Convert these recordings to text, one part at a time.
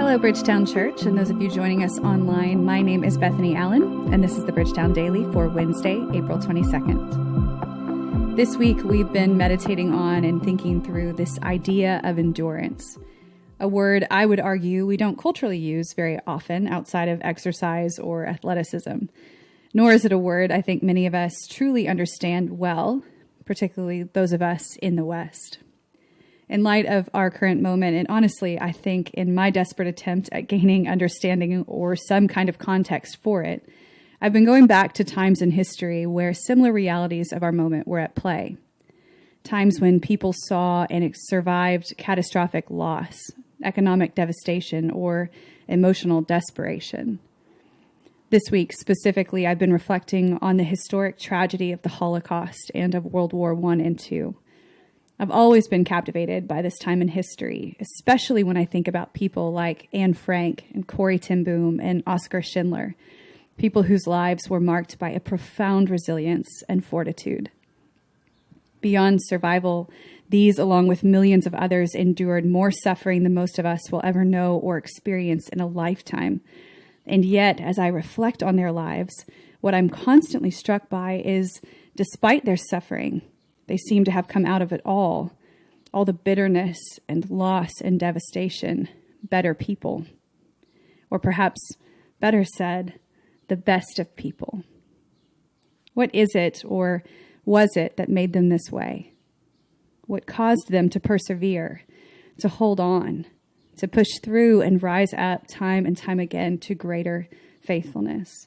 Hello, Bridgetown Church, and those of you joining us online. My name is Bethany Allen, and this is the Bridgetown Daily for Wednesday, April 22nd. This week, we've been meditating on and thinking through this idea of endurance, a word I would argue we don't culturally use very often outside of exercise or athleticism, nor is it a word I think many of us truly understand well, particularly those of us in the West. In light of our current moment, and honestly, I think in my desperate attempt at gaining understanding or some kind of context for it, I've been going back to times in history where similar realities of our moment were at play. Times when people saw and survived catastrophic loss, economic devastation, or emotional desperation. This week, specifically, I've been reflecting on the historic tragedy of the Holocaust and of World War I and II. I've always been captivated by this time in history, especially when I think about people like Anne Frank and Corrie ten Boom and Oskar Schindler, people whose lives were marked by a profound resilience and fortitude. Beyond survival, these, along with millions of others, endured more suffering than most of us will ever know or experience in a lifetime. And yet, as I reflect on their lives, what I'm constantly struck by is, despite their suffering, they seem to have come out of it all the bitterness and loss and devastation, better people. Or perhaps, better said, the best of people. What is it, or was it, that made them this way? What caused them to persevere, to hold on, to push through and rise up time and time again to greater faithfulness?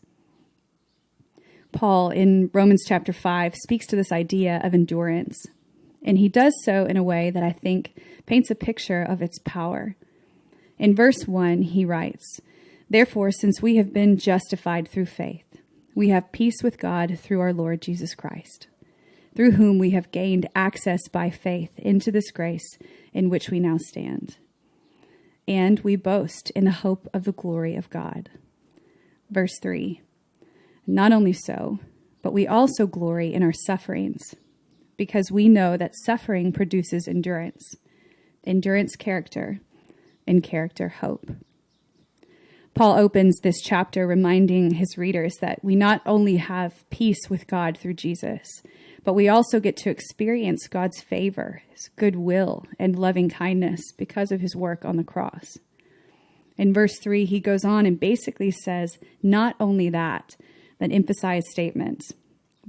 Paul, in Romans chapter 5, speaks to this idea of endurance, and he does so in a way that I think paints a picture of its power. In verse 1, he writes, "Therefore, since we have been justified through faith, we have peace with God through our Lord Jesus Christ, through whom we have gained access by faith into this grace in which we now stand. And we boast in the hope of the glory of God." Verse 3, "Not only so, but we also glory in our sufferings, because we know that suffering produces endurance, endurance character, and character hope." Paul opens this chapter reminding his readers that we not only have peace with God through Jesus, but we also get to experience God's favor, his goodwill, and loving kindness because of his work on the cross. In verse 3, he goes on and basically says, not only that, an emphasized statement,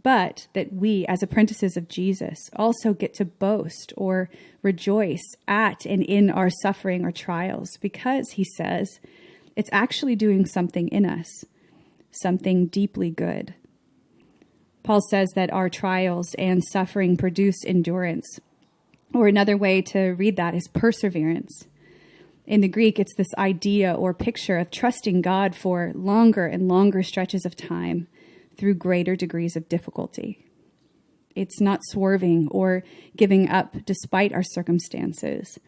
but that we, as apprentices of Jesus, also get to boast or rejoice at and in our suffering or trials, because, he says, it's actually doing something in us, something deeply good. Paul says that our trials and suffering produce endurance, or another way to read that is perseverance. In the Greek, it's this idea or picture of trusting God for longer and longer stretches of time through greater degrees of difficulty. It's not swerving or giving up despite our circumstances.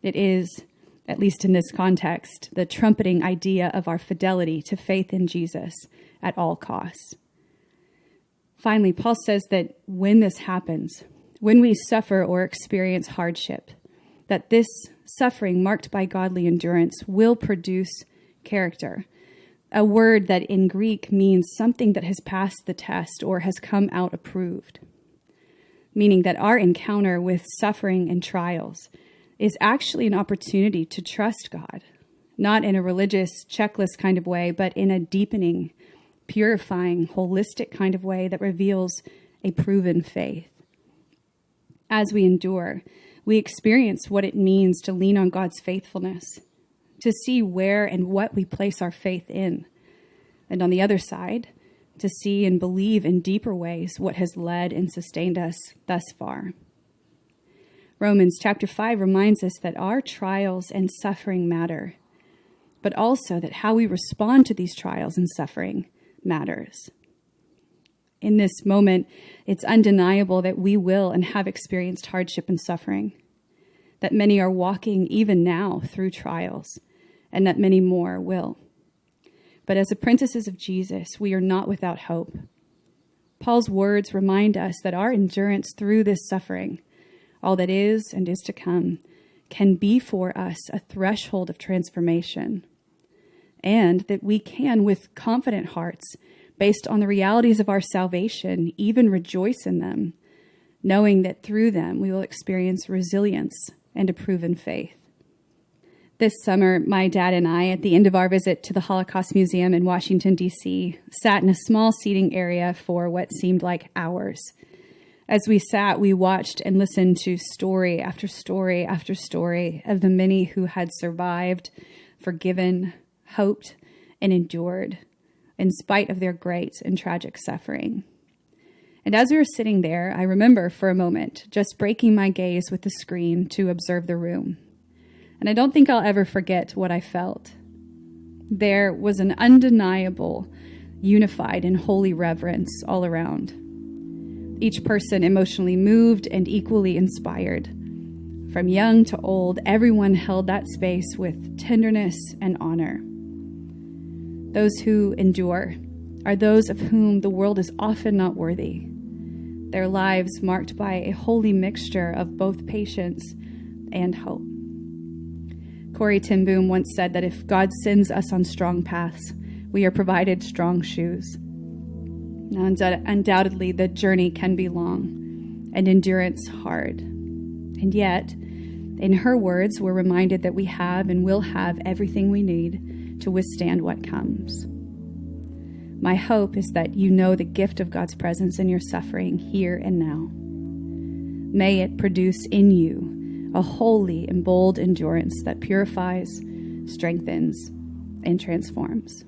It is, at least in this context, the trumpeting idea of our fidelity to faith in Jesus at all costs. Finally, Paul says that when this happens, when we suffer or experience hardship, that this suffering marked by godly endurance will produce character, a word that in Greek means something that has passed the test or has come out approved, meaning that our encounter with suffering and trials is actually an opportunity to trust God, not in a religious checklist kind of way, but in a deepening, purifying, holistic kind of way that reveals a proven faith. As we endure, we experience what it means to lean on God's faithfulness, to see where and what we place our faith in, and on the other side, to see and believe in deeper ways what has led and sustained us thus far. Romans chapter 5 reminds us that our trials and suffering matter, but also that how we respond to these trials and suffering matters. In this moment, it's undeniable that we will and have experienced hardship and suffering, that many are walking even now through trials, and that many more will. But as apprentices of Jesus, we are not without hope. Paul's words remind us that our endurance through this suffering, all that is and is to come, can be for us a threshold of transformation, and that we can, with confident hearts, based on the realities of our salvation, even rejoice in them, knowing that through them we will experience resilience and a proven faith. This summer, my dad and I, at the end of our visit to the Holocaust Museum in Washington, D.C., sat in a small seating area for what seemed like hours. As we sat, we watched and listened to story after story after story of the many who had survived, forgiven, hoped, and endured in spite of their great and tragic suffering. And as we were sitting there, I remember for a moment just breaking my gaze with the screen to observe the room. And I don't think I'll ever forget what I felt. There was an undeniable, unified, and holy reverence all around. Each person emotionally moved and equally inspired. From young to old, everyone held that space with tenderness and honor. Those who endure are those of whom the world is often not worthy. Their lives marked by a holy mixture of both patience and hope. Corrie ten Boom once said that if God sends us on strong paths, we are provided strong shoes. Now, undoubtedly, the journey can be long and endurance hard. And yet, in her words, we're reminded that we have and will have everything we need to withstand what comes. My hope is that you know the gift of God's presence in your suffering here and now. May it produce in you a holy and bold endurance that purifies, strengthens, and transforms.